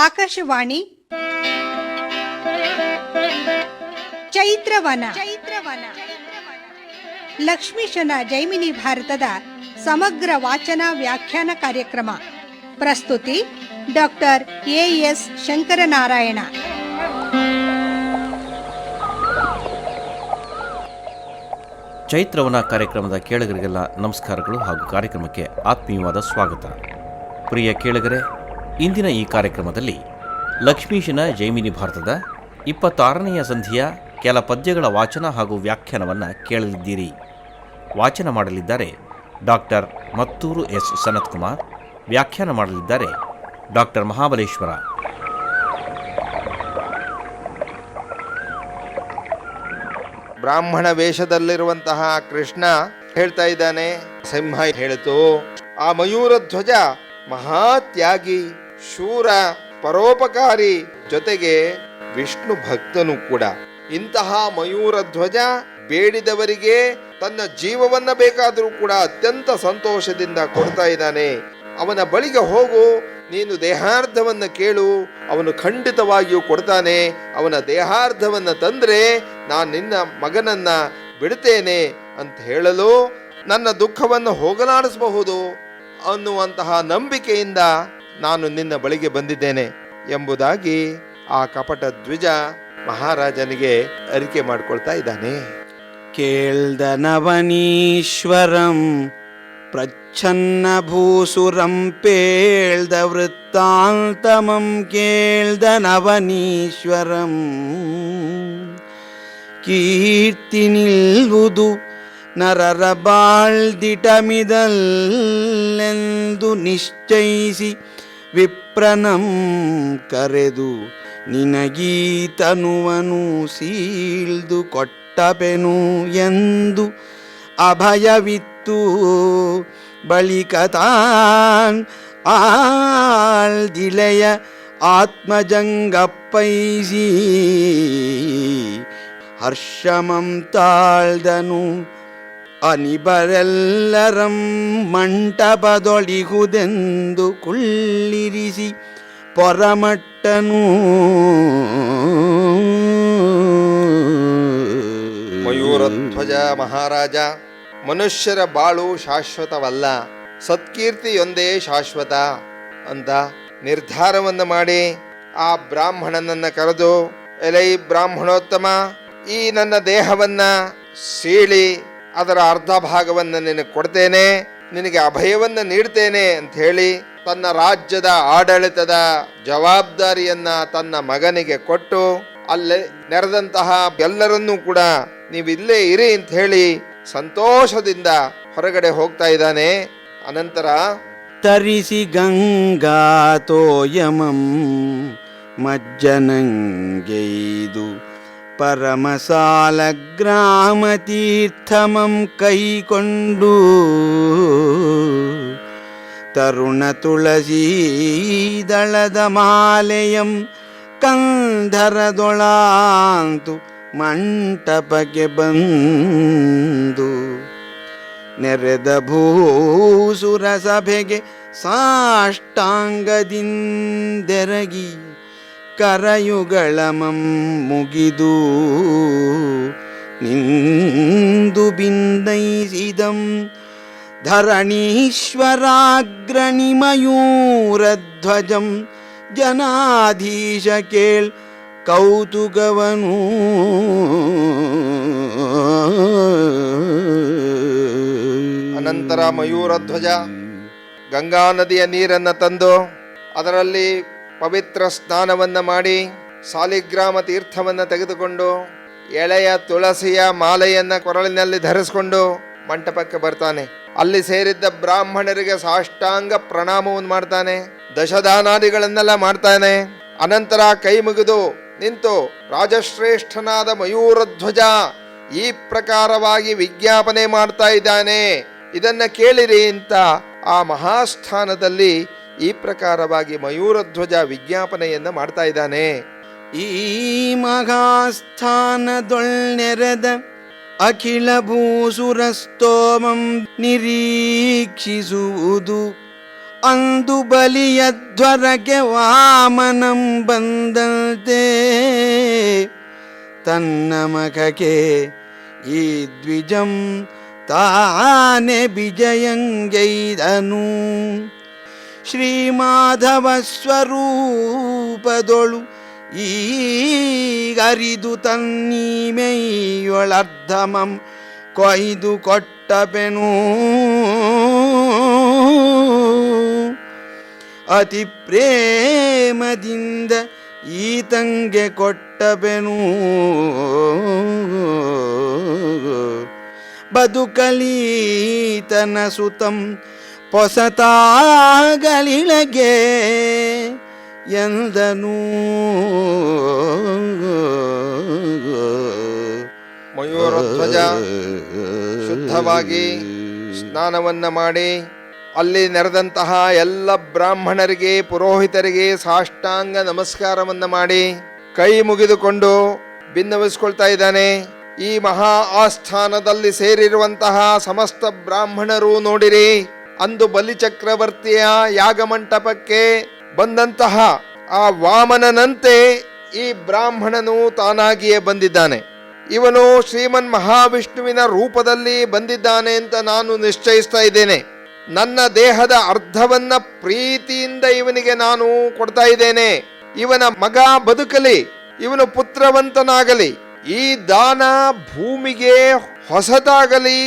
ಆಕಾಶವಾಣಿ ಚೈತ್ರವನ ಲಕ್ಷ್ಮೀಶನ ಜೈಮಿನಿ ಭಾರತದ ಸಮಗ್ರ ವಾಚನ ವ್ಯಾಖ್ಯಾನ ಕಾರ್ಯಕ್ರಮ. ಪ್ರಸ್ತುತಿ ಡಾಕ್ಟರ್ ಎಎಸ್ ಶಂಕರನಾರಾಯಣ. ಚೈತ್ರವನ ಕಾರ್ಯಕ್ರಮದ ಕೇಳುಗರಿಗೆಲ್ಲ ನಮಸ್ಕಾರಗಳು ಹಾಗೂ ಕಾರ್ಯಕ್ರಮಕ್ಕೆ ಆತ್ಮೀಯವಾದ ಸ್ವಾಗತ. ಪ್ರಿಯ ಕೇಳುಗರೆ, ಇಂದಿನ ಈ ಕಾರ್ಯಕ್ರಮದಲ್ಲಿ ಲಕ್ಷ್ಮೀಶನ ಜೈಮಿನಿ ಭಾರತದ 26ನೆಯ ಸಂಧಿಯ ಕೆಲ ಪದ್ಯಗಳ ವಾಚನ ಹಾಗೂ ವ್ಯಾಖ್ಯಾನವನ್ನು ಕೇಳಲಿದ್ದೀರಿ. ವಾಚನ ಮಾಡಲಿದ್ದಾರೆ ಡಾಕ್ಟರ್ ಮತ್ತೂರು ಎಸ್ ಸನತ್ಕುಮಾರ್. ವ್ಯಾಖ್ಯಾನ ಮಾಡಲಿದ್ದಾರೆ ಡಾಕ್ಟರ್ ಮಹಾಬಲೇಶ್ವರ. ಬ್ರಾಹ್ಮಣ ವೇಷದಲ್ಲಿರುವಂತಹ ಕೃಷ್ಣ ಹೇಳ್ತಾ ಇದ್ದಾನೆ, ಸಿಂಹ ಹೇಳಿತು, ಆ ಮಯೂರ ಧ್ವಜ ಮಹಾತ್ಯಾಗಿ, ಶೂರ, ಪರೋಪಕಾರಿ, ಜೊತೆಗೆ ವಿಷ್ಣು ಭಕ್ತನು ಕೂಡ. ಇಂತಹ ಮಯೂರ ಧ್ವಜ ಬೇಡಿದವರಿಗೆ ತನ್ನ ಜೀವವನ್ನ ಬೇಕಾದರೂ ಕೂಡ ಅತ್ಯಂತ ಸಂತೋಷದಿಂದ ಕೊಡ್ತಾ ಇದ್ದಾನೆ. ಅವನ ಬಳಿಗೆ ಹೋಗು, ನೀನು ದೇಹಾರ್ಧವನ್ನ ಕೇಳು, ಅವನು ಖಂಡಿತವಾಗಿಯೂ ಕೊಡ್ತಾನೆ. ಅವನ ದೇಹಾರ್ಧವನ್ನ ತಂದ್ರೆ ನಾನು ನಿನ್ನ ಮಗನನ್ನ ಬಿಡ್ತೇನೆ ಅಂತ ಹೇಳಲು, ನನ್ನ ದುಃಖವನ್ನು ಹೋಗಲಾಡಿಸಬಹುದು ಅನ್ನುವಂತಹ ನಂಬಿಕೆಯಿಂದ ನಾನು ನಿನ್ನ ಬಳಿಗೆ ಬಂದಿದ್ದೇನೆ ಎಂಬುದಾಗಿ ಆ ಕಪಟ ದ್ವಿಜ ಮಹಾರಾಜನಿಗೆ ಅರಿಕೆ ಮಾಡಿಕೊಳ್ತಾ ಇದ್ದಾನೆ. ಕೇಳ್ದನವನೀಶ್ವರಂ ಪ್ರಚ್ಛನ್ನ ಭೂಸುರಂ ಪೇಳ್ದ ವೃತ್ತಾಂತಮಂ ಕೇಳ್ದನವನೀಶ್ವರಂ ಕೀರ್ತಿ ನಿಲ್ವುದು ನರರ ಬಾಳ್ದಿಟಮಿದಲ್ಲೆಂದು ನಿಶ್ಚಯಿಸಿ ವಿಪ್ರನಂ ಕರೆದು ನಿನಗೀತನುವನು ಸೀಳ್ದು ಕೊಟ್ಟಪೆನು ಎಂದು ಅಭಯವಿತ್ತು. ಬಳಿಕ ತಾನ್ ಆಳ್ದಿಳೆಯ ಆತ್ಮಜಂಗಪ್ಪೈಸಿ ಹರ್ಷಮಂ ತಾಳ್ದನು. ಅನಿಬರೆಲ್ಲರಂ ಮಂಟಪದೊಳಿಹುದೆಂದು ಕುಳ್ಳಿರಿಸಿ ಪೊರಮಟ್ಟನು. ಮಯೂರಧ್ವಜ ಮಹಾರಾಜ, ಮನುಷ್ಯರ ಬಾಳು ಶಾಶ್ವತವಲ್ಲ, ಸತ್ಕೀರ್ತಿಯೊಂದೇ ಶಾಶ್ವತ ಅಂತ ನಿರ್ಧಾರವನ್ನು ಮಾಡಿ ಆ ಬ್ರಾಹ್ಮಣನನ್ನ ಕರೆದು, ಎಲೈ ಬ್ರಾಹ್ಮಣೋತ್ತಮ, ಈ ನನ್ನ ದೇಹವನ್ನ ಸೀಳಿ ಅದರ ಅರ್ಧ ಭಾಗವನ್ನು ನಿನಗೆ ಕೊಡ್ತೇನೆ, ನಿನಗೆ ಅಭಯವನ್ನ ನೀಡ್ತೇನೆ ಅಂತ ಹೇಳಿ ತನ್ನ ರಾಜ್ಯದ ಆಡಳಿತದ ಜವಾಬ್ದಾರಿಯನ್ನ ತನ್ನ ಮಗನಿಗೆ ಕೊಟ್ಟು, ಅಲ್ಲೇ ನೆರೆದಂತಹ ಎಲ್ಲರನ್ನೂ ಕೂಡ ನೀವು ಇಲ್ಲೇ ಇರಿ ಅಂತ ಹೇಳಿ ಸಂತೋಷದಿಂದ ಹೊರಗಡೆ ಹೋಗ್ತಾ ಇದ್ದಾನೆ. ಅನಂತರ ತರಿಸಿ ಗಂಗಾತೋಯಮಂ ಮಜ್ಜನಂಗೈದು ಪರಮಸಾಲ ಗ್ರಾಮ ತೀರ್ಥಮಂ ಕೈಕೊಂಡು ತರುಣ ತುಳಸೀ ದಳದ ಮಾಲೆಯಂ ಕಂಧರದೊಳಾಂತು ಮಂಟಪಕ್ಕೆ ಬಂದು ನೆರೆದ ಭೂಸುರ ಸಭೆಗೆ ಸಾಷ್ಟಾಂಗದಿಂದೆರಗಿ ಕರಯುಗಳಮಂ ಮುಗಿದು ನಿಂದು ಬಿಂದೈಸಿದಂ. ಧರಣೀಶ್ವರಾಗ್ರಣಿಮಯೂರಧ್ವಜಂ ಜನಾಧೀಶ ಕೇಳ್ ಕೌತುಕವನು. ಅನಂತರ ಮಯೂರಧ್ವಜ ಗಂಗಾ ನದಿಯ ನೀರನ್ನ ತಂದು ಅದರಲ್ಲಿ ಪವಿತ್ರ ಸ್ನಾನವನ್ನ ಮಾಡಿ ಸಾಲಿಗ್ರಾಮ ತೀರ್ಥವನ್ನ ತೆಗೆದುಕೊಂಡು ಎಳೆಯ ತುಳಸಿಯ ಮಾಲೆಯನ್ನ ಕೊರಳಿನಲ್ಲಿ ಧರಿಸಿಕೊಂಡು ಮಂಟಪಕ್ಕೆ ಬರ್ತಾನೆ. ಅಲ್ಲಿ ಸೇರಿದ್ದ ಬ್ರಾಹ್ಮಣರಿಗೆ ಸಾಷ್ಟಾಂಗ ಪ್ರಣಾಮವನ್ನು ಮಾಡ್ತಾನೆ, ದಶದಾನಾದಿಗಳನ್ನೆಲ್ಲ ಮಾಡ್ತಾನೆ. ಅನಂತರ ಕೈ ಮುಗಿದು ನಿಂತು, ರಾಜಶ್ರೇಷ್ಠನಾದ ಮಯೂರಧ್ವಜ ಈ ಪ್ರಕಾರವಾಗಿ ವಿಜ್ಞಾಪನೆ ಮಾಡ್ತಾ ಇದ್ದಾನೆ, ಇದನ್ನ ಕೇಳಿರಿ ಅಂತ ಆ ಮಹಾಸ್ಥಾನದಲ್ಲಿ ಈ ಪ್ರಕಾರವಾಗಿ ಮಯೂರಧ್ವಜ ವಿಜ್ಞಾಪನೆಯನ್ನ ಮಾಡ್ತಾ ಇದ್ದಾನೆ. ಈ ಮಹಾಸ್ಥಾನದೊಳ್ನೆರೆದ ಅಖಿಲ ಭೂಸುರಸ್ತೋಮಂ ನಿರೀಕ್ಷಿಸುವುದು ಅಂದು ಬಲಿಯಧ್ವರಕ್ಕೆ ವಾಮನಂ ಬಂದಂತೆ ತನ್ನ ಮಖಕ್ಕೆ ಈ ದ್ವಿಜಂ ತಾನೆ ವಿಜಯಂಗೈದನು. ಶ್ರೀಮಾಧವ ಸ್ವರೂಪದೊಳು ಈಗರಿದು ತನ್ನೀಮೆಯೊಳರ್ಧಮಂ ಕೊಯ್ದು ಕೊಟ್ಟಪೆನು. ಅತಿ ಪ್ರೇಮದಿಂದ ಈತಂಗೆ ಕೊಟ್ಟಪೆನು. ಬದುಕಲೀತನ ಸುತಂ ಪೊಸತಾಗಳಿಳಗೆ ಎಂದನು. ಮಯೂರಧ್ವಜ ಶುದ್ಧವಾಗಿ ಸ್ನಾನವನ್ನ ಮಾಡಿ ಅಲ್ಲಿ ನೆರೆದಂತಹ ಎಲ್ಲ ಬ್ರಾಹ್ಮಣರಿಗೆ ಪುರೋಹಿತರಿಗೆ ಸಾಷ್ಟಾಂಗ ನಮಸ್ಕಾರವನ್ನ ಮಾಡಿ ಕೈ ಮುಗಿದುಕೊಂಡು ಭಿನ್ನವಿಸ್ಕೊಳ್ತಾ ಇದ್ದಾನೆ. ಈ ಮಹಾ ಆಸ್ಥಾನದಲ್ಲಿ ಸೇರಿರುವಂತಹ ಸಮಸ್ತ ಬ್ರಾಹ್ಮಣರು ನೋಡಿರಿ, ಅಂದು ಬಲಿಚಕ್ರವರ್ತಿಯ ಯಾಗಮಂಟಪಕ್ಕೆ ಬಂದಂತಹ ಆ ವಾಮನನಂತೆ ಈ ಬ್ರಾಹ್ಮಣನು ತಾನಾಗಿಯೇ ಬಂದಿದ್ದಾನೆ. ಇವನು ಶ್ರೀಮನ್ ಮಹಾವಿಷ್ಣುವಿನ ರೂಪದಲ್ಲಿ ಬಂದಿದ್ದಾನೆ ಅಂತ ನಾನು ನಿಶ್ಚಯಿಸ್ತಾ ಇದ್ದೇನೆ. ನನ್ನ ದೇಹದ ಅರ್ಧವನ್ನ ಪ್ರೀತಿಯಿಂದ ಇವನಿಗೆ ನಾನು ಕೊಡ್ತಾ ಇದ್ದೇನೆ. ಇವನ ಮಗ ಬದುಕಲಿ, ಇವನು ಪುತ್ರವಂತನಾಗಲಿ, ಈ ದಾನ ಭೂಮಿಗೆ ಹೊಸದಾಗಲಿ,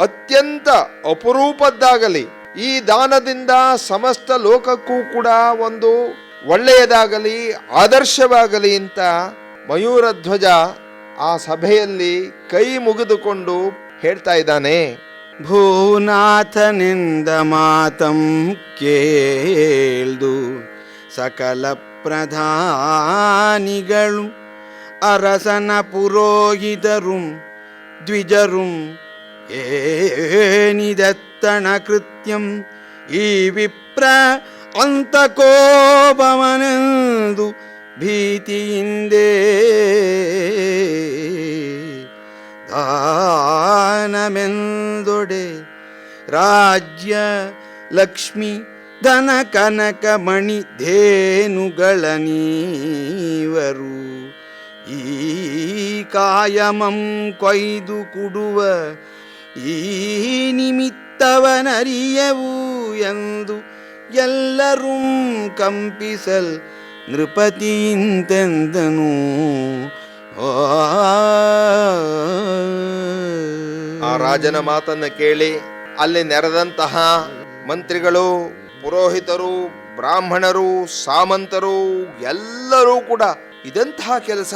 ಅತ್ಯಂತ ಅಪರೂಪದ್ದಾಗಲಿ, ಈ ದಾನದಿಂದ ಸಮಸ್ತ ಲೋಕಕ್ಕೂ ಕೂಡ ಒಂದು ಒಳ್ಳೆಯದಾಗಲಿ, ಆದರ್ಶವಾಗಲಿ ಅಂತ ಮಯೂರಧ್ವಜ ಆ ಸಭೆಯಲ್ಲಿ ಕೈ ಮುಗಿದುಕೊಂಡು ಹೇಳ್ತಾ ಇದ್ದಾನೆ. ಭೂನಾಥನಿಂದ ಮಾತಂ ಕೇಳ್ದು ಸಕಲ ಪ್ರಧಾನಿಗಳು ಅರಸನ ಪುರೋಹಿತರುಂ ದ್ವಿಜರುಂ ಏನಿದತ್ತಣ ಕೃತ್ಯಂ ಈ ವಿಪ್ರ ಅಂತಕೋಪವನೆಂದು ಭೀತಿಯಿಂದೇ ದಾನಮೆಂದೊಡೆ ರಾಜ್ಯ ಲಕ್ಷ್ಮಿ ಧನ ಕನಕ ಮಣಿ ಧೇನುಗಳ ನೀವರು ಈ ಕಾಯಮಂ ಕೊಯ್ದು ಕುಡುವ ಈ ನಿಮಿತ್ತವನರಿಯವು ಎಂದು ಎಲ್ಲರೂ ಕಂಪಿಸಲ್ ನೃಪತಿಯಿಂತೆಂದನು. ಆ ರಾಜನ ಮಾತನ್ನ ಕೇಳಿ ಅಲ್ಲಿ ನೆರೆದಂತಹ ಮಂತ್ರಿಗಳು, ಪುರೋಹಿತರು, ಬ್ರಾಹ್ಮಣರು, ಸಾಮಂತರು ಎಲ್ಲರೂ ಕೂಡ ಇದಂತಹ ಕೆಲಸ,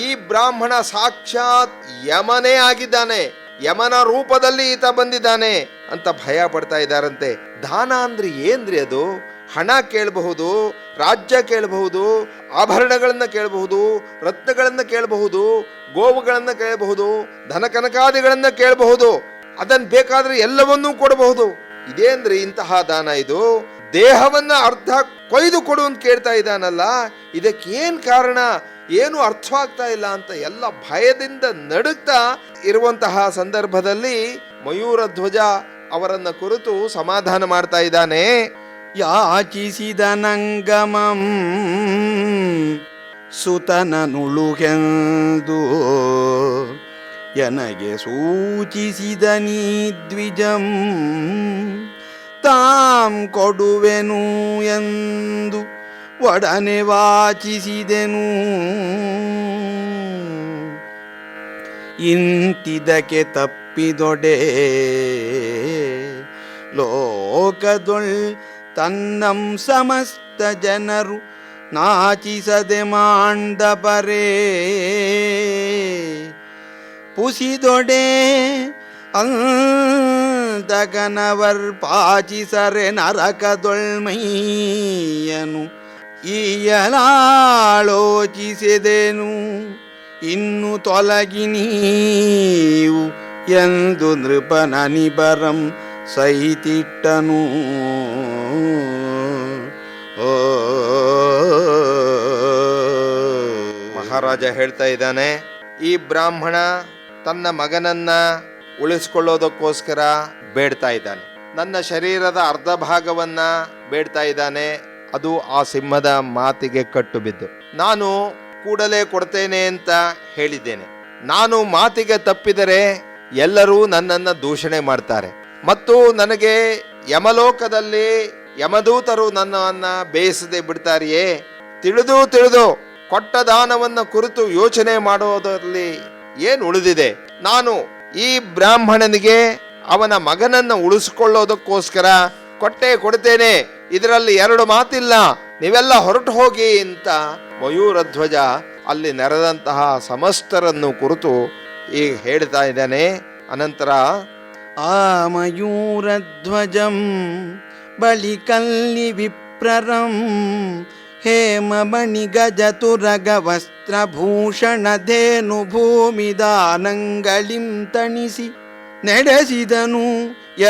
ಈ ಬ್ರಾಹ್ಮಣ ಸಾಕ್ಷಾತ್ ಯಮನೇ ಆಗಿದ್ದಾನೆ, ಯಮನ ರೂಪದಲ್ಲಿ ಈತ ಬಂದಿದ್ದಾನೆ ಅಂತ ಭಯ ಪಡ್ತಾ ಇದ್ದಾರಂತೆ. ದಾನ ಅಂದ್ರೆ ಏನ್ರಿ? ಅದು ಹಣ ಕೇಳಬಹುದು, ರಾಜ್ಯ ಕೇಳಬಹುದು, ಆಭರಣಗಳನ್ನ ಕೇಳಬಹುದು, ರತ್ನಗಳನ್ನ ಕೇಳಬಹುದು, ಗೋವುಗಳನ್ನ ಕೇಳಬಹುದು, ಧನ ಕನಕಾದಿಗಳನ್ನ ಕೇಳಬಹುದು, ಅದನ್ನ ಬೇಕಾದ್ರೆ ಎಲ್ಲವನ್ನೂ ಕೊಡಬಹುದು. ಇದೇನ್ರಿ ಇಂತಹ ದಾನ? ಇದು ದೇಹವನ್ನ ಅರ್ಧ ಕೊಯ್ದು ಕೊಡು ಅಂತ ಕೇಳ್ತಾ ಇದ್ದಾನಲ್ಲ, ಇದಕ್ಕೇನ್ ಕಾರಣ? ಏನು ಅರ್ಥವಾಗ್ತಾ ಇಲ್ಲ ಅಂತ ಎಲ್ಲ ಭಯದಿಂದ ನಡುಗ್ತಾ ಇರುವಂತಹ ಸಂದರ್ಭದಲ್ಲಿ ಮಯೂರಧ್ವಜ ಅವರನ್ನ ಕುರಿತು ಸಮಾಧಾನ ಮಾಡ್ತಾ ಇದ್ದಾನೆ. ಯಾಚಿಸಿದ ನಂಗಮಂ ಸುತನನುಳುಗೆಂದು ಎನಗೆ ಸೂಚಿಸಿದ ನೀ ದ್ವಿಜಂ ತಾಂ ಕೊಡುವೆನು ಎಂದು ಒಡನೆ ವಾಚಿಸಿದೆನು. ಇಂತಿದಕ್ಕೆ ತಪ್ಪಿದೊಡೆ ಲೋಕದೊಳ್ ತನ್ನಂ ಸಮಸ್ತ ಜನರು ನಾಚಿಸದೆ ಮಾಂಡಪರೇ ಪುಸಿದೊಡೆ ಅಂತಗನವರ್ ಪಾಚಿಸರೆ ನರಕದೊಳ್ಮೈಯನು ಈಯಲಾಲೋಚಿಸಿದೆನು ಇನ್ನು ತೊಲಗಿ ನೀವು ಎಂದು ನೃಪನನಿಬರಂ ಸಹಿತಿಟ್ಟನು. ಮಹಾರಾಜ ಹೇಳ್ತಾ ಇದ್ದಾನೆ, ಈ ಬ್ರಾಹ್ಮಣ ತನ್ನ ಮಗನನ್ನ ಉಳಿಸ್ಕೊಳ್ಳೋದಕ್ಕೋಸ್ಕರ ಬೇಡ್ತಾ ಇದ್ದಾನೆ. ನನ್ನ ಶರೀರದ ಅರ್ಧ ಭಾಗವನ್ನ ಬೇಡ್ತಾ ಇದ್ದಾನೆ. ಅದು ಆ ಸಿಂಹದ ಮಾತಿಗೆ ಕಟ್ಟು ಬಿದ್ದು, ನಾನು ಕೂಡಲೇ ಕೊಡ್ತೇನೆ ಅಂತ ಹೇಳಿದ್ದೇನೆ. ನಾನು ಮಾತಿಗೆ ತಪ್ಪಿದರೆ ಎಲ್ಲರೂ ನನ್ನನ್ನು ದೂಷಣೆ ಮಾಡ್ತಾರೆ ಮತ್ತು ನನಗೆ ಯಮಲೋಕದಲ್ಲಿ ಯಮದೂತರು ನನ್ನನ್ನು ಬೇಯಿಸದೆ ಬಿಡ್ತಾರೆಯೇ. ತಿಳಿದು ಕೊಟ್ಟ ದಾನವನ್ನು ಕುರಿತು ಯೋಚನೆ ಮಾಡೋದರಲ್ಲಿ ಏನು ಉಳಿದಿದೆ? ನಾನು ಈ ಬ್ರಾಹ್ಮಣನಿಗೆ ಅವನ ಮಗನನ್ನು ಉಳಿಸಿಕೊಳ್ಳೋದಕ್ಕೋಸ್ಕರ ಕೊಡ್ತೇನೆ, ಇದರಲ್ಲಿ ಎರಡು ಮಾತಿಲ್ಲ, ನೀವೆಲ್ಲ ಹೊರಟು ಹೋಗಿ ಅಂತ ಮಯೂರಧ್ವಜ ಅಲ್ಲಿ ನೆರೆದಂತಹ ಸಮಸ್ತರನ್ನು ಕುರಿತು ಈಗ ಹೇಳ್ತಾ ಇದ್ದಾನೆ. ಅನಂತರ ಆ ಮಯೂರಧ್ವಜಂ ಬಳಿಕಲ್ಲಿ ವಿಪ್ರರಂ ಹೇಮಮಣಿ ಗಜತುರಗ ವಸ್ತ್ರಭೂಷಣಧೇನು ಭೂಮಿದಾನಂಗಳಿಂ ತಣಿಸಿ ನಡೆಸಿದನು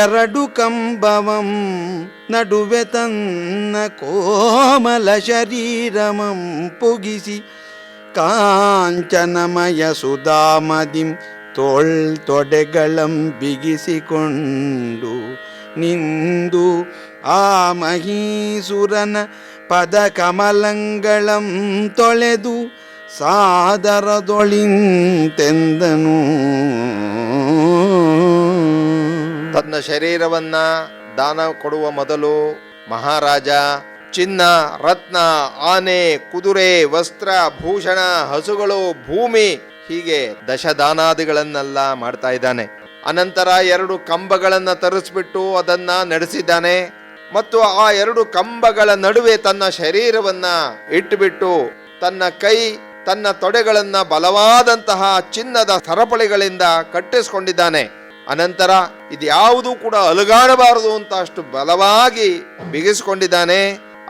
ಎರಡು ಕಂಬವಂ ನಡುವೆ ತನ್ನ ಕೋಮಲ ಶರೀರಮಂ ಪುಗಿಸಿ ಕಾಂಚನಮಯ ಸುಧಾಮದಿಂ ತೊಡೆಗಳಂ ಬಿಗಿಸಿಕೊಂಡು ನಿಂದು ಆ ಮಹೀಸುರನ ಪದ ಕಮಲಂಗಳಂ ತೊಳೆದು ಸಾದರದೊಳಿಂತೆಂದನು. ತನ್ನ ಶರೀರವನ್ನ ದಾನ ಕೊಡುವ ಮೊದಲು ಮಹಾರಾಜ ಚಿನ್ನ, ರತ್ನ, ಆನೆ, ಕುದುರೆ, ವಸ್ತ್ರ, ಭೂಷಣ, ಹಸುಗಳು, ಭೂಮಿ ಹೀಗೆ ದಶದಾನಾದಿಗಳನ್ನೆಲ್ಲ ಮಾಡ್ತಾ ಇದ್ದಾನೆ. ಅನಂತರ ಎರಡು ಕಂಬಗಳನ್ನ ತರಿಸ್ಬಿಟ್ಟು ಅದನ್ನ ನಡೆಸಿದ್ದಾನೆ ಮತ್ತು ಆ ಎರಡು ಕಂಬಗಳ ನಡುವೆ ತನ್ನ ಶರೀರವನ್ನ ಇಟ್ಟುಬಿಟ್ಟು ತನ್ನ ಕೈ, ತನ್ನ ತೊಡೆಗಳನ್ನ ಬಲವಾದಂತಹ ಚಿನ್ನದ ಸರಪಳಿಗಳಿಂದ ಕಟ್ಟಿಸಿಕೊಂಡಿದ್ದಾನೆ. ಅನಂತರ ಇದ್ಯಾವುದೂ ಕೂಡ ಅಲುಗಾಡಬಾರದು ಅಂತ ಅಷ್ಟು ಬಲವಾಗಿ ಬಿಗಿಸಿಕೊಂಡಿದ್ದಾನೆ.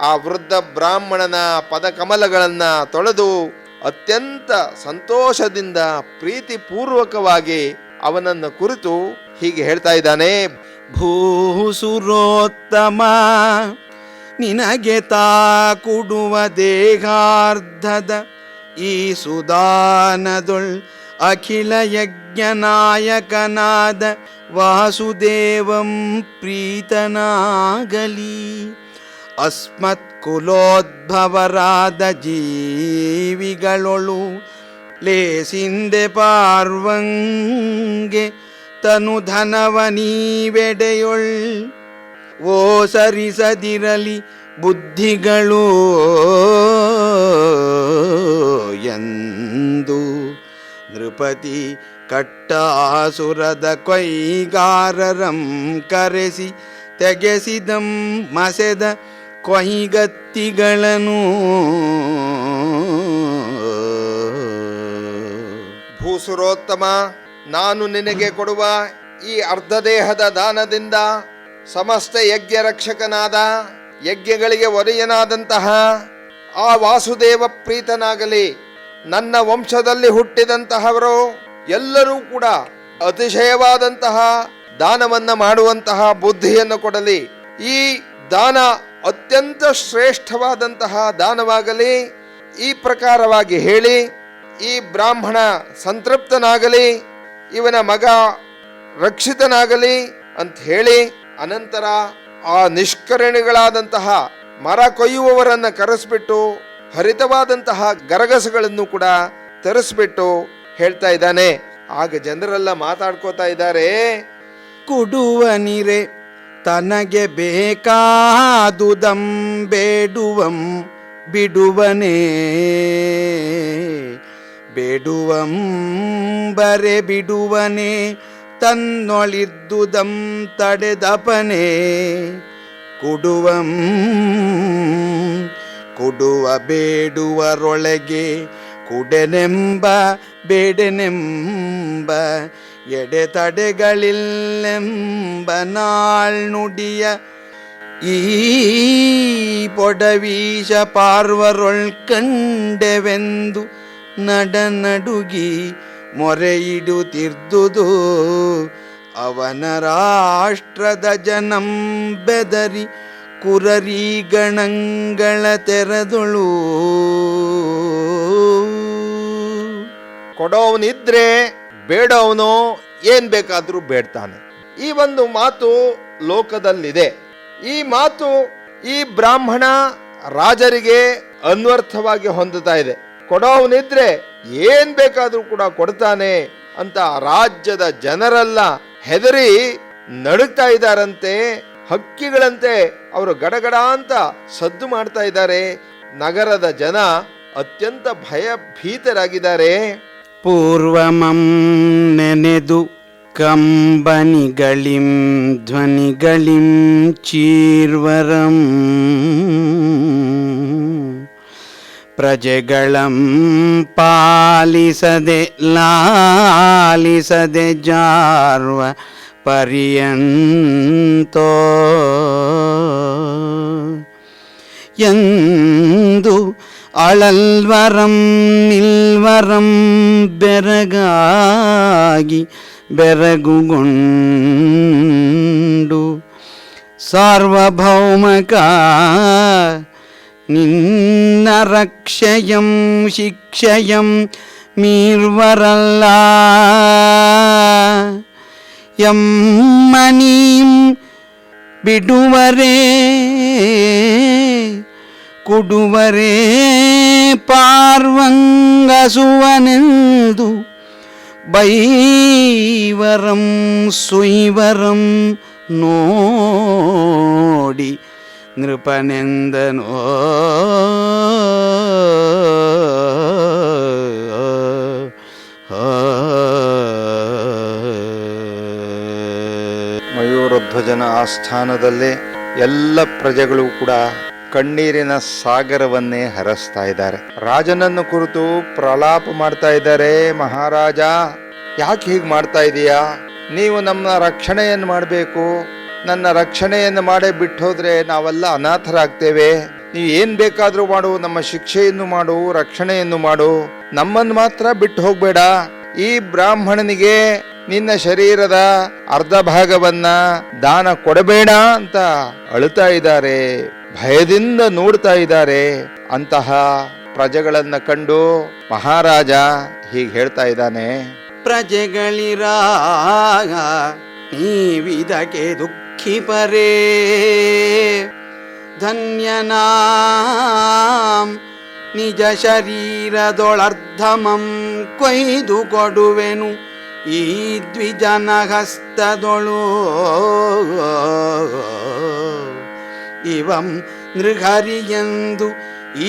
ಆ ವೃದ್ಧ ಬ್ರಾಹ್ಮಣನ ಪದಕಮಲಗಳನ್ನ ತೊಳೆದು ಅತ್ಯಂತ ಸಂತೋಷದಿಂದ ಪ್ರೀತಿಪೂರ್ವಕವಾಗಿ ಅವನನ್ನು ಕುರಿತು ಹೀಗೆ ಹೇಳ್ತಾ ಇದ್ದಾನೆ. ಭೂಸುರೋತ್ತಮ ನಿನಗೆ ತಾ ಕುಡುವ ದೇಹಾರ್ಧದ ಈ ಸುದಾನದೊಳ್ ಅಖಿಲ ಯಜ್ಞನಾಯಕನಾದ ವಾಸುದೇವಂ ಪ್ರೀತನಾಗಲಿ. ಅಸ್ಮತ್ ಕುಲೋದ್ಭವರಾದ ಜೀವಿಗಳೊಳು ಲೇಸಿಂದೆ ಪಾರ್ವಂಗೆ ತನು ಧನವ ನೀವೆಡೆಯೊಳ್ ಓ ಸರಿಸದಿರಲಿ ಬುದ್ಧಿಗಳು ಎಂದು ನೃಪತಿ ಕಟ್ಟಾಸುರದ ಕೊಯ್ಗಾರರಂ ಕರೆಸಿ ತೆಗೆಸಿದಂ ಮಸೆದ ಕೊಯ್ಗತ್ತಿಗಳನ್ನು. ಭೂಸುರೋತ್ತಮ, ನಾನು ನಿನಗೆ ಕೊಡುವ ಈ ಅರ್ಧ ದೇಹದ ದಾನದಿಂದ ಸಮಸ್ತ ಯಜ್ಞ ರಕ್ಷಕನಾದ ಯಜ್ಞಗಳಿಗೆ ಒಡೆಯನಾದಂತಹ ಆ ವಾಸುದೇವ ಪ್ರೀತನಾಗಲಿ. ನನ್ನ ವಂಶದಲ್ಲಿ ಹುಟ್ಟಿದಂತಹವರು ಎಲ್ಲರೂ ಕೂಡ ಅತಿಶಯವಾದಂತಹ ದಾನವನ್ನ ಮಾಡುವಂತಹ ಬುದ್ಧಿಯನ್ನು ಕೊಡಲಿ. ಈ ದಾನ ಅತ್ಯಂತ ಶ್ರೇಷ್ಠವಾದಂತಹ ದಾನವಾಗಲಿ. ಈ ಪ್ರಕಾರವಾಗಿ ಹೇಳಿ ಈ ಬ್ರಾಹ್ಮಣ ಸಂತೃಪ್ತನಾಗಲಿ, ಇವನ ಮಗ ರಕ್ಷಿತನಾಗಲಿ ಅಂತ ಹೇಳಿ ಅನಂತರ ಆ ನಿಷ್ಕರಣಿಗಳಾದಂತಹ ಮರ ಕೊಯ್ಯುವವರನ್ನ ಕರೆಸ್ಬಿಟ್ಟು ಹರಿತವಾದಂತಹ ಗರಗಸಗಳನ್ನು ಕೂಡ ತರಿಸ್ಬಿಟ್ಟು ಹೇಳ್ತಾ ಇದ್ದಾನೆ. ಆಗ ಜನರೆಲ್ಲ ಮಾತಾಡ್ಕೋತಾ ಇದ್ದಾರೆ. ಕುಡುವ ನೀರೆ ತನಗೆ ಬೇಕಾದುದಂ ಬೇಡುವಂ ಬಿಡುವನೇ ಬೇಡುವಂ ಬರೆ ಬಿಡುವನೇ ತನ್ನೊಳಿದ್ದುದಂ ತಡೆದಪನೇ ಕುಡುವಂ ಕುಡುವ ಬೇಡುವರೊಳಗೆ ಕುಡೆನೆಂಬ ಬೇಡೆನೆಂಬ ಎಡೆತಡೆಗಳಿಲ್ಲೆಂಬ ನಾಳ್ನುಡಿಯ ಈ ಪೊಡವೀಶ ಪಾರ್ವರೊಳ್ ಕಂಡೆವೆಂದು ನಡನಡುಗಿ ಮೊರೆಯಿಡುತ್ತಿರ್ದುದು ಅವನ ರಾಷ್ಟ್ರದ ಜನಂ ಬೆದರಿ ಕುರರಿ ಗಣಗಳ ತೆರೆದೊಳು. ಕೊಡೋವನಿದ್ರೆ ಬೇಡವನು ಏನ್ ಬೇಕಾದ್ರೂ ಬೇಡ್ತಾನೆ. ಈ ಒಂದು ಮಾತು ಲೋಕದಲ್ಲಿದೆ. ಈ ಮಾತು ಈ ಬ್ರಾಹ್ಮಣ ರಾಜರಿಗೆ ಅನ್ವರ್ಥವಾಗಿ ಹೊಂದುತ್ತಾ ಇದೆ. ಕೊಡೋವನಿದ್ರೆ ಏನ್ ಬೇಕಾದ್ರೂ ಕೂಡ ಕೊಡ್ತಾನೆ ಅಂತ ರಾಜ್ಯದ ಜನರೆಲ್ಲ ಹೆದರಿ ನಡುಗ್ತಾ ಇದ್ದಾರಂತೆ. ಹಕ್ಕಿಗಳಂತೆ ಅವರು ಗಡಗಡ ಅಂತ ಸದ್ದು ಮಾಡ್ತಾ ಇದ್ದಾರೆ. ನಗರದ ಜನ ಅತ್ಯಂತ ಭಯಭೀತರಾಗಿದ್ದಾರೆ. ಪೂರ್ವಮಂ ನೆನೆದು ಕಂಬನಿಗಳಿಂ ಧ್ವನಿಗಳಿಂ ಚೀರ್ವರಂ ಪ್ರಜೆಗಳಂ ಪಾಲಿಸದೆ ಲಾಲಿಸದೆ ಜಾರ್ವ ಪರ್ಯಂತೋ ಎಂದು ಅಳಲ್ವರಂ ನಿಲ್ವರಂ ಬೆರಗಾಗಿ ಬೆರಗುಗೊಂಡು ಸಾರ್ವಭೌಮಕ ನಿನ್ನ ರಕ್ಷಯಂ ಶಿಕ್ಷಯಂ ಮೀರ್ವರಲ್ಲ ಎಮ್ಮನೀಂ ಬಿಡುವರೇ ಕುಡುವರೇ ಪಾರ್ವಂಗಸುವನೆಂದು ಬೈವರಂ ಸುಯ್ವರಂ ನೋಡಿ ನೃಪನೆಂದನೋ. ಮಯೂರಧ್ವಜನ ಆಸ್ಥಾನದಲ್ಲೇ ಎಲ್ಲ ಪ್ರಜೆಗಳು ಕೂಡ ಕಣ್ಣೀರಿನ ಸಾಗರವನ್ನೇ ಹರಿಸ್ತಾ ಇದ್ದಾರೆ. ರಾಜನನ್ನು ಕುರಿತು ಪ್ರಲಾಪ ಮಾಡ್ತಾ ಇದ್ದಾರೆ. ಮಹಾರಾಜ, ಯಾಕೆ ಹೀಗೆ ಮಾಡ್ತಾ ಇದೀಯಾ? ನೀವು ನಮ್ಮ ರಕ್ಷಣೆಯನ್ನು ಮಾಡಬೇಕು. ನನ್ನ ರಕ್ಷಣೆಯನ್ನು ಮಾಡೇ ಬಿಟ್ಟು ಹೋದ್ರೆ ನಾವೆಲ್ಲ ಅನಾಥರಾಗ್ತೇವೆ. ನೀವು ಏನ್ ಬೇಕಾದ್ರೂ ಮಾಡು, ನಮ್ಮ ಶಿಕ್ಷೆಯನ್ನು ಮಾಡು, ರಕ್ಷಣೆಯನ್ನು ಮಾಡು, ನಮ್ಮನ್ನು ಮಾತ್ರ ಬಿಟ್ಟು ಹೋಗ್ಬೇಡ. ಈ ಬ್ರಾಹ್ಮಣನಿಗೆ ನಿನ್ನ ಶರೀರದ ಅರ್ಧ ಭಾಗವನ್ನ ದಾನ ಕೊಡಬೇಡ ಅಂತ ಅಳುತ್ತಾ ಇದ್ದಾರೆ, ಭಯದಿಂದ ನೋಡ್ತಾ ಇದ್ದಾರೆ. ಅಂತಹ ಪ್ರಜೆಗಳನ್ನ ಕಂಡು ಮಹಾರಾಜ ಹೀಗೆ ಹೇಳ್ತಾ ಇದ್ದಾನೆ. ಪ್ರಜೆಗಳಿರಾಗ ನೀವಿದಕ್ಕೆ ದುಃಖಿಪರೇ, ಧನ್ಯನಾಂ ನಿಜ ಶರೀರದೊಳರ್ಧಮಂ ಕೊಯ್ದು ಕೊಡುವೆನು ಈ ದ್ವಿಜನ ಹಸ್ತದೊಳು. ಇವಂ ನೃಹರಿಯೆಂದು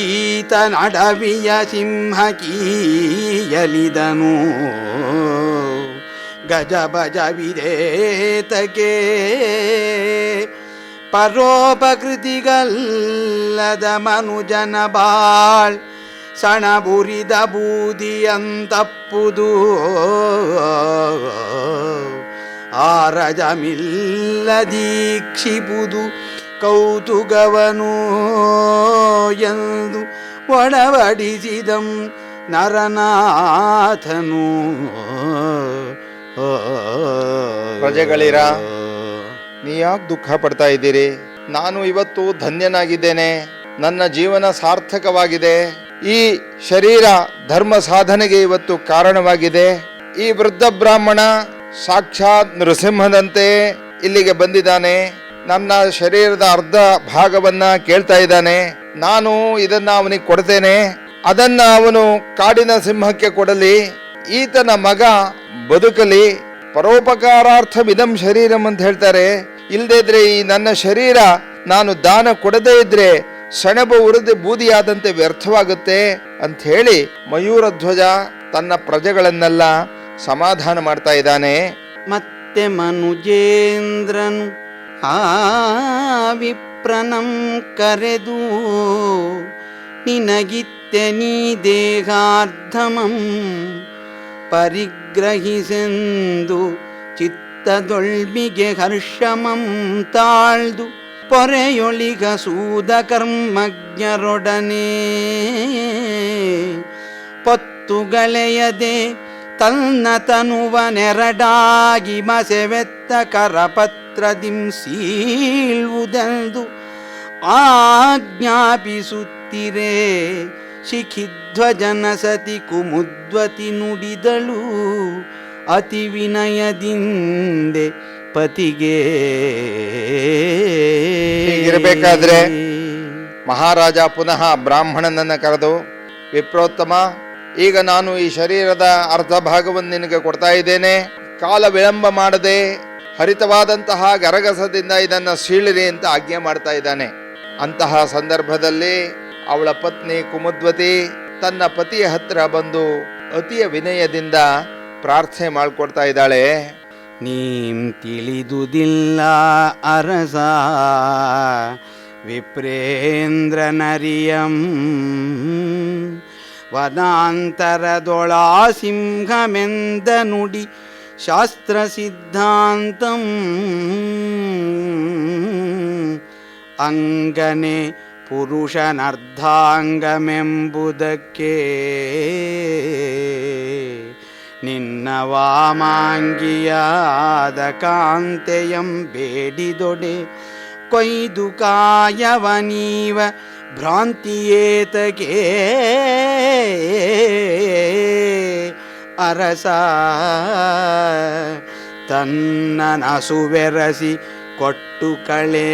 ಈತ ನಡವಿಯ ಸಿಂಹ ಕೀಯಲಿದನು. ಗಜಬಜ ವಿಧೇತಕೆ ಪರೋಪಕೃತಿಗಲ್ಲದ ಮನುಜನ ಬಾಳ್ ಸಣಬುರಿದ ಬೂದಿಯಂತಪ್ಪುದು. ಆರಜಮಿಲ್ಲದೀಕ್ಷಿಪುದು ಕೌತುಕವನು ಎಂದು ಒಡಬಡಿಸಿದಂ ನರನಾಥನು. ಪ್ರಜೆಗಳಿರ, ನೀ ಯಾಕೆ ದುಃಖ ಪಡ್ತಾ ಇದ್ದೀರಿ? ನಾನು ಇವತ್ತು ಧನ್ಯನಾಗಿದ್ದೇನೆ. ನನ್ನ ಜೀವನ ಸಾರ್ಥಕವಾಗಿದೆ. ಈ ಶರೀರ ಧರ್ಮ ಸಾಧನೆಗೆ ಇವತ್ತು ಕಾರಣವಾಗಿದೆ. ಈ ವೃದ್ಧ ಬ್ರಾಹ್ಮಣ ಸಾಕ್ಷಾತ್ ನೃಸಿಂಹದಂತೆ ಇಲ್ಲಿಗೆ ಬಂದಿದ್ದಾನೆ. ನನ್ನ ಶರೀರದ ಅರ್ಧ ಭಾಗವನ್ನ ಕೇಳ್ತಾ ಇದ್ದಾನೆ. ನಾನು ಇದನ್ನ ಅವನಿಗೆ ಕೊಡ್ತೇನೆ. ಅದನ್ನ ಅವನು ಕಾಡಿನ ಸಿಂಹಕ್ಕೆ ಕೊಡಲಿ. ಈತನ ಮಗ ಬದುಕಲಿ. ಪರೋಪಕಾರಾರ್ಥಮಿದಂ ಶರೀರಂ ಅಂತ ಹೇಳ್ತಾರೆ. ಇಲ್ಲದೇ ಇದ್ರೆ ಈ ನನ್ನ ಶರೀರ ನಾನು ದಾನ ಕೊಡದೇ ಇದ್ರೆ ಸೆಣಬು ಉರಿದು ಬೂದಿಯಾದಂತೆ ವ್ಯರ್ಥವಾಗುತ್ತೆ ಅಂತ ಹೇಳಿ ಮಯೂರಧ್ವಜ ತನ್ನ ಪ್ರಜೆಗಳನ್ನೆಲ್ಲ ಸಮಾಧಾನ ಮಾಡ್ತಾ ಇದ್ದಾನೆ. ಮತ್ತೆ ಮನುಜೇಂದ್ರನು ಆ ವಿಪ್ರನಂ ಕರೆದು ನಿನಗಿತ್ತೆ ನೀ ದೇಹಾರ್ಧಮಂ ಪರಿಗ್ರಹಿಸೆಂದು ಚಿತ್ತದೊಳ್ಮಿಗೆ ಹರ್ಷಮಂ ತಾಳ್ದು ಪೊರೆಯೊಳಿಗ ಸೂದ ಕರ್ಮಜ್ಞರೊಡನೆ ಪೊತ್ತುಗಳೆಯದೆ ತನ್ನ ತನುವ ನೆರಡಾಗಿ ಮಸೆವೆತ್ತ ಕರಪತ್ರದಿಂ ಸೀಳುವುದೆಂದು ಆಜ್ಞಾಪಿಸುತ್ತಿರೇ ಶಿಖಿಧ್ವಜನ ಸತಿ ಕುಮುದ್ವತಿ ನುಡಿದಳು ಅತಿ ವಿನಯದಿಂದೆ ಪತಿಗೆ. ಹೀಗಿರಬೇಕಾದ್ರೆ ಮಹಾರಾಜ ಪುನಃ ಬ್ರಾಹ್ಮಣನನ್ನು ಕರೆದು, ವಿಪ್ರೋತ್ತಮ, ಈಗ ನಾನು ಈ ಶರೀರದ ಅರ್ಧ ಭಾಗವನ್ನು ನಿನಗೆ ಕೊಡ್ತಾ ಇದ್ದೇನೆ, ಕಾಲ ವಿಳಂಬ ಮಾಡದೆ ಹರಿತವಾದಂತಹ ಗರಗಸದಿಂದ ಇದನ್ನು ಸೀಳಿರಿ ಅಂತ ಆಜ್ಞೆ ಮಾಡ್ತಾ ಇದ್ದಾನೆ. ಅಂತಹ ಸಂದರ್ಭದಲ್ಲಿ ಅವಳ ಪತ್ನಿ ಕುಮುದ್ವತಿ ತನ್ನ ಪತಿಯ ಹತ್ರ ಬಂದು ಅತಿಯ ವಿನಯದಿಂದ ಪ್ರಾರ್ಥನೆ ಮಾಡಿಕೊಡ್ತಾ ಇದ್ದಾಳೆ. ನೀಂ ತಿಳಿದುದಿಲ್ಲ ಅರಸ ವಿಪ್ರೇಂದ್ರ ನರಿಯಂ, ವನಾಂತರದೊಳಾ ಸಿಂಹಮೆಂದ ನುಡಿ ಶಾಸ್ತ್ರ ಸಿದ್ಧಾಂತಂ, ಅಂಗನೆ ಪುರುಷನರ್ಧಾಂಗಮೆಂಬುದಕ್ಕೆ ನಿನ್ನ ವಾಮಾಂಗಿಯಾದ ಕಾಂತೆಯಂ ಬೇಡಿದೊಡೆ ಕೊಯ್ದು ಕಾಯವನೀವ ಭ್ರಾಂತಿಯೇತಗೆ. ಅರಸ ತನ್ನ ನಸುವೆರಸಿ ಕೊಟ್ಟು ಕಳೆ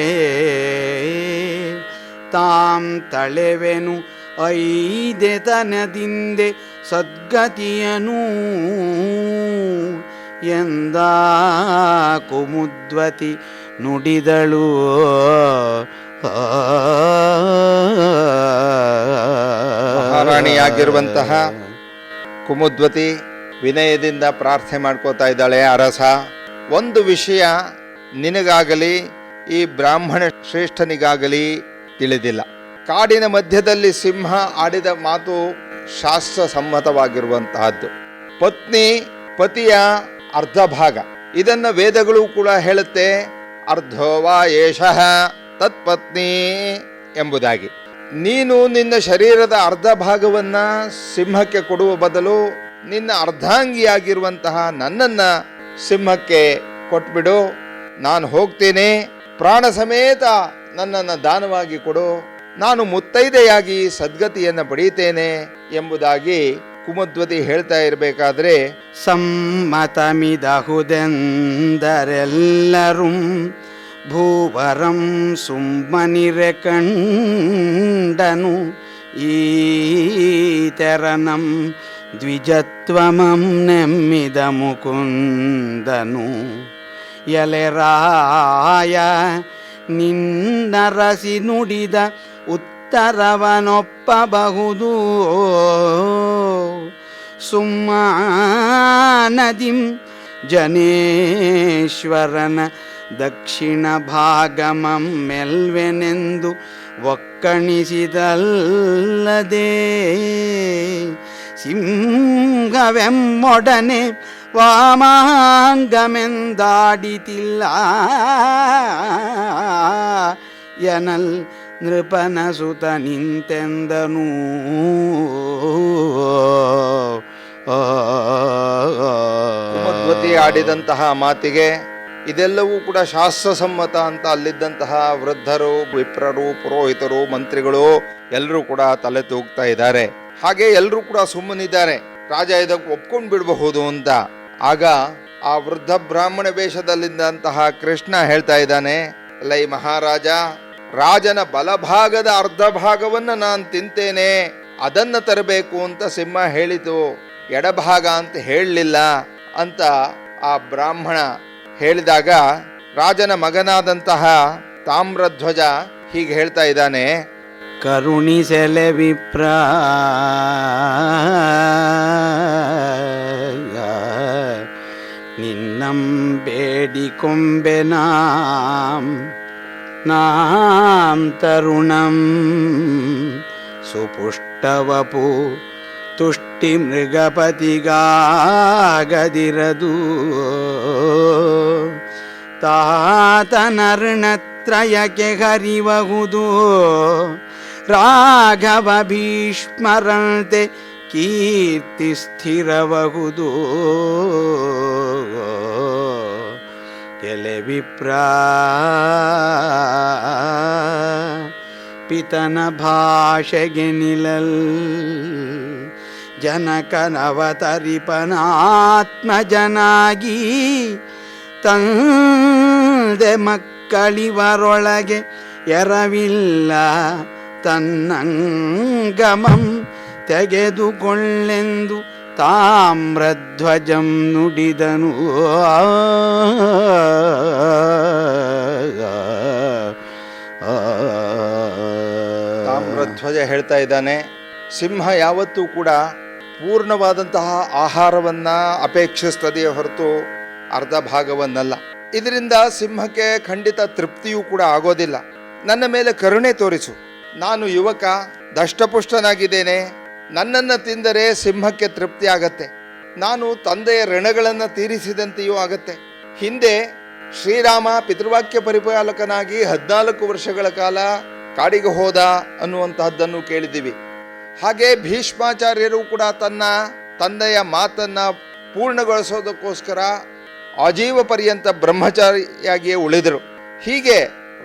ತಾಂ ತಳೆವೆನು ಐದೆತನದಿಂದೆ ಸದ್ಗತಿಯನು ಎಂದ ಕುಮುದ್ವತಿ ನುಡಿದಳು. ಮಹಾರಾಣಿಯಾಗಿರುವಂತಹ ಕುಮುದ್ವತಿ ವಿನಯದಿಂದ ಪ್ರಾರ್ಥನೆ ಮಾಡ್ಕೋತಾ ಇದ್ದಾಳೆ. ಅರಸ, ಒಂದು ವಿಷಯ ನಿನಗಾಗಲಿ ಈ ಬ್ರಾಹ್ಮಣ ಶ್ರೇಷ್ಠನಿಗಾಗಲಿ ತಿಳಿದಿಲ್ಲ. ಕಾಡಿನ ಮಧ್ಯದಲ್ಲಿ ಸಿಂಹ ಆಡಿದ ಮಾತು ಶಾಸ್ತ್ರ ಸಮ್ಮತವಾಗಿರುವಂತಹದ್ದು. ಪತ್ನಿ ಪತಿಯ ಅರ್ಧ ಭಾಗ, ಇದನ್ನ ವೇದಗಳು ಕೂಡ ಹೇಳುತ್ತೆ. ಅರ್ಧೋವಾ ಏಷಃ ತತ್ಪತ್ನಿ ಎಂಬುದಾಗಿ. ನೀನು ನಿನ್ನ ಶರೀರದ ಅರ್ಧ ಭಾಗವನ್ನ ಸಿಂಹಕ್ಕೆ ಕೊಡುವ ಬದಲು ನಿನ್ನ ಅರ್ಧಾಂಗಿಯಾಗಿರುವಂತಹ ನನ್ನನ್ನ ಸಿಂಹಕ್ಕೆ ಕೊಟ್ಬಿಡು, ನಾನು ಹೋಗ್ತೇನೆ, ಪ್ರಾಣ ಸಮೇತ ನನ್ನನ್ನು ದಾನವಾಗಿ ಕೊಡು, ನಾನು ಮುತ್ತೈದೆಯಾಗಿ ಸದ್ಗತಿಯನ್ನು ಪಡೆಯುತ್ತೇನೆ ಎಂಬುದಾಗಿ ಕುಮುದ್ವತಿ ಹೇಳ್ತಾ ಇರಬೇಕಾದ್ರೆ, ಸಮ್ಮತಮಿದಹುದೆಂದರೆಲ್ಲರೂ ಭೂವರಂ ಸುಮ್ಮನಿರೆ ಕಂಡನು ಈ ತೆರನಂ ದ್ವಿಜತ್ವಮಂ ನೆಮ್ಮಿದ ಮುಕುಂದನು. ಎಲೆರಾಯ ನಿನ್ನರಸಿ ನುಡಿದ ಉತ್ತರವನೊಪ್ಪಬಹುದು, ಸುಮ್ಮನದಿಂ ಜನೇಶ್ವರನ ದಕ್ಷಿಣ ಭಾಗಮಂ ಮೆಲ್ವೆನೆಂದು ಒಕ್ಕಣಿಸಿದಲ್ಲದೆ ಸಿಂಹವೆಮ್ಮೊಡನೆ ವಾಮಾಂಗಮೆಂದಾಡಿತಿಲ್ಲ ಎನಲ್ ನೃಪನ ಸುತ ನಿಂತೆಂದನು. ಕುಮುದ್ವತಿ ಆಡಿದಂತಹ ಮಾತಿಗೆ ಇದೆಲ್ಲವೂ ಕೂಡ ಶಾಸ್ತ್ರಸಮ್ಮತ ಅಂತ ಅಲ್ಲಿದ್ದಂತಹ ವೃದ್ಧರು, ವಿಪ್ರರು, ಪುರೋಹಿತರು, ಮಂತ್ರಿಗಳು ಎಲ್ಲರೂ ಕೂಡ ತಲೆ ತೂಗ್ತಾ ಇದ್ದಾರೆ. ಹಾಗೆ ಎಲ್ಲರೂ ಕೂಡ ಸುಮ್ಮನಿದ್ದಾರೆ, ರಾಜ ಇದಕ್ಕೆ ಒಪ್ಕೊಂಡು ಬಿಡಬಹುದು ಅಂತ. ಆಗ ಆ ವೃದ್ಧ ಬ್ರಾಹ್ಮಣ ವೇಷದಲ್ಲಿದ್ದಂತಹ ಕೃಷ್ಣ ಹೇಳ್ತಾ ಇದ್ದಾನೆ, ಲೈ ಮಹಾರಾಜ, ರಾಜನ ಬಲಭಾಗದ ಅರ್ಧ ಭಾಗವನ್ನ ನಾನು ತಿಂತೇನೆ, ಅದನ್ನ ತರಬೇಕು ಅಂತ ಸಿಂಹ ಹೇಳಿತು, ಎಡಭಾಗ ಅಂತ ಹೇಳಲಿಲ್ಲ ಅಂತ ಆ ಬ್ರಾಹ್ಮಣ ಹೇಳಿದಾಗ ರಾಜನ ಮಗನಾದಂತಹ ತಾಮ್ರಧ್ವಜ ಹೀಗೆ ಹೇಳ್ತಾ ಇದ್ದಾನೆ, ಕರುಣಿಸೆಲೆ ವಿಪ್ರ ನಿನ್ನಂ ಬೇಡಿಕೊಂಬೆನಾಂ ನಾಂ ತರುಣಂ ಸುಪುಷ್ಟವಪು ತುಷ್ಟಿ ಮೃಗಪತಿಗಾಗದಿರದು ತಾತನರ್ಣತ್ರಯಕ್ಕೆ ಹರಿಬಹುದು ರಾಘವ ಭೀಷ್ಮರಂತೆ ಕೀರ್ತಿ ಸ್ಥಿರಬಹುದು ಎಲೆ ವಿಪ್ರ ಪಿತನ ಭಾಷೆಗೆ ನಿಲಲ್ ಜನಕನವತರಿಪನಾತ್ಮಜನಾಗಿ ತಂದೆ ಮಕ್ಕಳಿವರೊಳಗೆ ಎರವಿಲ್ಲ ತನ್ನಂಗಮಂ ತೆಗೆದುಕೊಳ್ಳೆಂದು ತಾಮ್ರಧ್ವಜಂ ನುಡಿದನು. ತಾಮ್ರಧ್ವಜ ಹೇಳ್ತಾ ಇದ್ದಾನೆ, ಸಿಂಹ ಯಾವತ್ತೂ ಕೂಡ ಪೂರ್ಣವಾದಂತಹ ಆಹಾರವನ್ನ ಅಪೇಕ್ಷಿಸ್ತದೆಯೇ ಹೊರತು ಅರ್ಧ ಭಾಗವನ್ನಲ್ಲ. ಇದರಿಂದ ಸಿಂಹಕ್ಕೆ ಖಂಡಿತ ತೃಪ್ತಿಯೂ ಕೂಡ ಆಗೋದಿಲ್ಲ. ನನ್ನ ಮೇಲೆ ಕರುಣೆ ತೋರಿಸು, ನಾನು ಯುವಕ, ದಷ್ಟಪುಷ್ಟನಾಗಿದ್ದೇನೆ, ನನ್ನನ್ನು ತಿಂದರೆ ಸಿಂಹಕ್ಕೆ ತೃಪ್ತಿ ಆಗತ್ತೆ, ನಾನು ತಂದೆಯ ಋಣಗಳನ್ನು ತೀರಿಸಿದಂತೆಯೂ ಆಗತ್ತೆ. ಹಿಂದೆ ಶ್ರೀರಾಮ ಪಿತೃವಾಕ್ಯ ಪರಿಪಾಲಕನಾಗಿ 14 ವರ್ಷಗಳ ಕಾಲ ಕಾಡಿಗೆ ಹೋದ ಅನ್ನುವಂತಹದ್ದನ್ನು ಕೇಳಿದ್ದೀವಿ. ಹಾಗೆ ಭೀಷ್ಮಾಚಾರ್ಯರು ಕೂಡ ತನ್ನ ತಂದೆಯ ಮಾತನ್ನ ಪೂರ್ಣಗೊಳಿಸೋದಕ್ಕೋಸ್ಕರ ಆಜೀವ ಪರ್ಯಂತ ಬ್ರಹ್ಮಚಾರಿಯಾಗಿಯೇ ಉಳಿದರು. ಹೀಗೆ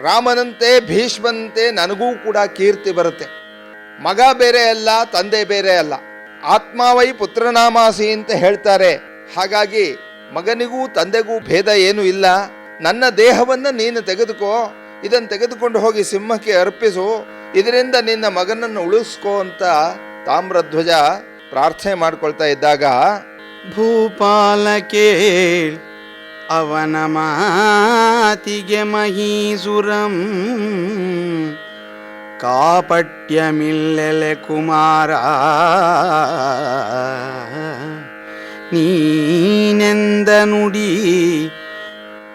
ರಾಮನಂತೆ ಭೀಷ್ಮನಂತೆ ನನಗೂ ಕೂಡ ಕೀರ್ತಿ ಬರುತ್ತೆ. ಮಗ ಬೇರೆ ಅಲ್ಲ, ತಂದೆ ಬೇರೆ ಅಲ್ಲ, ಆತ್ಮಾವೈ ಪುತ್ರನಾಮಾಸಿ ಅಂತ ಹೇಳ್ತಾರೆ. ಹಾಗಾಗಿ ಮಗನಿಗೂ ತಂದೆಗೂ ಭೇದ ಏನೂ ಇಲ್ಲ. ನನ್ನ ದೇಹವನ್ನು ನೀನು ತೆಗೆದುಕೋ, ಇದನ್ನು ತೆಗೆದುಕೊಂಡು ಹೋಗಿ ಸಿಂಹಕ್ಕೆ ಅರ್ಪಿಸು, ಇದರಿಂದ ನಿನ್ನ ಮಗನನ್ನು ಉಳಿಸ್ಕೋ ಅಂತ ತಾಮ್ರಧ್ವಜ ಪ್ರಾರ್ಥನೆ ಮಾಡ್ಕೊಳ್ತಾ ಇದ್ದಾಗ, ಭೂಪಾಲ ಕೇಳ್ ಅವನ ಮಾತಿಗೆ ಮಹೀಸುರಂ ಕಾಪಟ್ಯಮಿಲ್ಲೆಲೆ ಕುಮಾರ ನೀನೆಂದ ನುಡಿ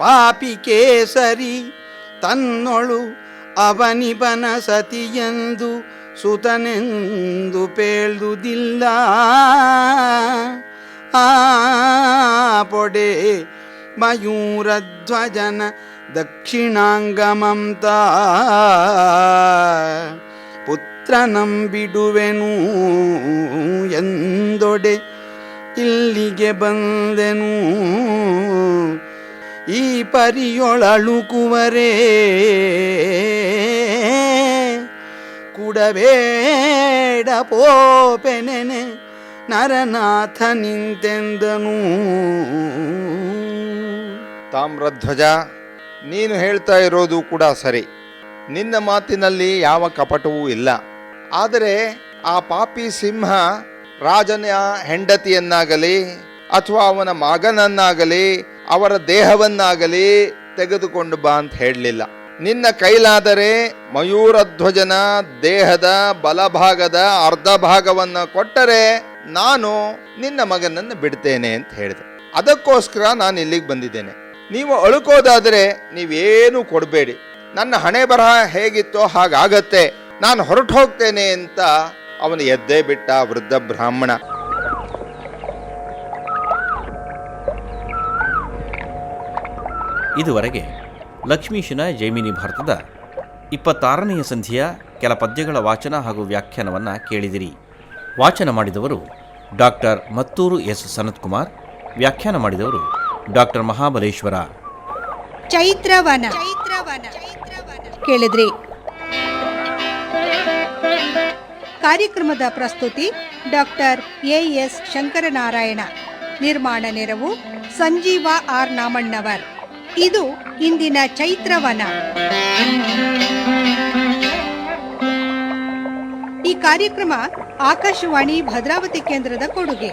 ಪಾಪಿ ಕೇಸರಿ ತನ್ನೊಳು ಅವನಿಬನ ಸತಿಯೆಂದು ಸುತನೆಂದು ಪೇಳ್ದುದಿಲ್ಲ. ಆ ಪೊಡೆ ಮಯೂರಧ್ವಜನ ದಕ್ಷಿಣಾಂಗಮಂತ ಪುತ್ರನಂ ಬಿಡುವೆನು ಎಂದೊಡೆ ಇಲ್ಲಿಗೆ ಬಂದೆನು. ಈ ಪರಿಯೊಳಳುಕುವರೇ ಕುಡಬೇಡ ಪೋಪೆನೆನೆ ನರನಾಥ ನಿಂತೆಂದನು. ತಾಮ್ರಧ್ವಜ, ನೀನು ಹೇಳ್ತಾ ಇರೋದು ಕೂಡ ಸರಿ, ನಿನ್ನ ಮಾತಿನಲ್ಲಿ ಯಾವ ಕಪಟವೂ ಇಲ್ಲ. ಆದರೆ ಆ ಪಾಪಿ ಸಿಂಹ ರಾಜನ ಹೆಂಡತಿಯನ್ನಾಗಲಿ ಅಥವಾ ಅವನ ಮಗನನ್ನಾಗಲಿ ಅವರ ದೇಹವನ್ನಾಗಲಿ ತೆಗೆದುಕೊಂಡು ಬಾ ಅಂತ ಹೇಳಲಿಲ್ಲ. ನಿನ್ನ ಕೈಲಾದರೆ ಮಯೂರಧ್ವಜನ ದೇಹದ ಬಲಭಾಗದ ಅರ್ಧ ಭಾಗವನ್ನು ಕೊಟ್ಟರೆ ನಾನು ನಿನ್ನ ಮಗನನ್ನು ಬಿಡ್ತೇನೆ ಅಂತ ಹೇಳಿದೆ. ಅದಕ್ಕೋಸ್ಕರ ನಾನು ಇಲ್ಲಿಗೆ ಬಂದಿದ್ದೇನೆ. ನೀವು ಅಳುಕೋದಾದರೆ ನೀವೇನು ಕೊಡಬೇಡಿ, ನನ್ನ ಹಣೆ ಬರಹ ಹೇಗಿತ್ತೋ ಹಾಗಾಗತ್ತೆ, ನಾನು ಹೊರಟು ಹೋಗ್ತೇನೆ ಅಂತ ಅವನು ಎದ್ದೇ ಬಿಟ್ಟ ವೃದ್ಧ ಬ್ರಾಹ್ಮಣ. ಇದುವರೆಗೆ ಲಕ್ಷ್ಮೀಶನ ಜೈಮಿನಿ ಭಾರತದ 26ನೆಯ ಸಂಧಿಯ ಕೆಲ ಪದ್ಯಗಳ ವಾಚನ ಹಾಗೂ ವ್ಯಾಖ್ಯಾನವನ್ನು ಕೇಳಿದಿರಿ. ವಾಚನ ಮಾಡಿದವರು ಡಾಕ್ಟರ್ ಮತ್ತೂರು ಎಸ್ ಸನತ್ಕುಮಾರ್, ವ್ಯಾಖ್ಯಾನ ಮಾಡಿದವರು ಡಾಕ್ಟರ್ ಮಹಾಬಲೇಶ್ವರ. ಚೈತ್ರವನ ಕೇಳಿದ್ರಿ. ಕಾರ್ಯಕ್ರಮದ ಪ್ರಸ್ತುತಿ ಡಾಕ್ಟರ್ ಎಎಸ್ ಶಂಕರನಾರಾಯಣ. ನಿರ್ಮಾಣ ನೆರವು ಸಂಜೀವ ಆರ್ ನಾಮಣ್ಣವರ್. ಇದು ಇಂದಿನ ಚೈತ್ರವನ. ಈ ಕಾರ್ಯಕ್ರಮ ಆಕಾಶವಾಣಿ ಭದ್ರಾವತಿ ಕೇಂದ್ರದ ಕೊಡುಗೆ.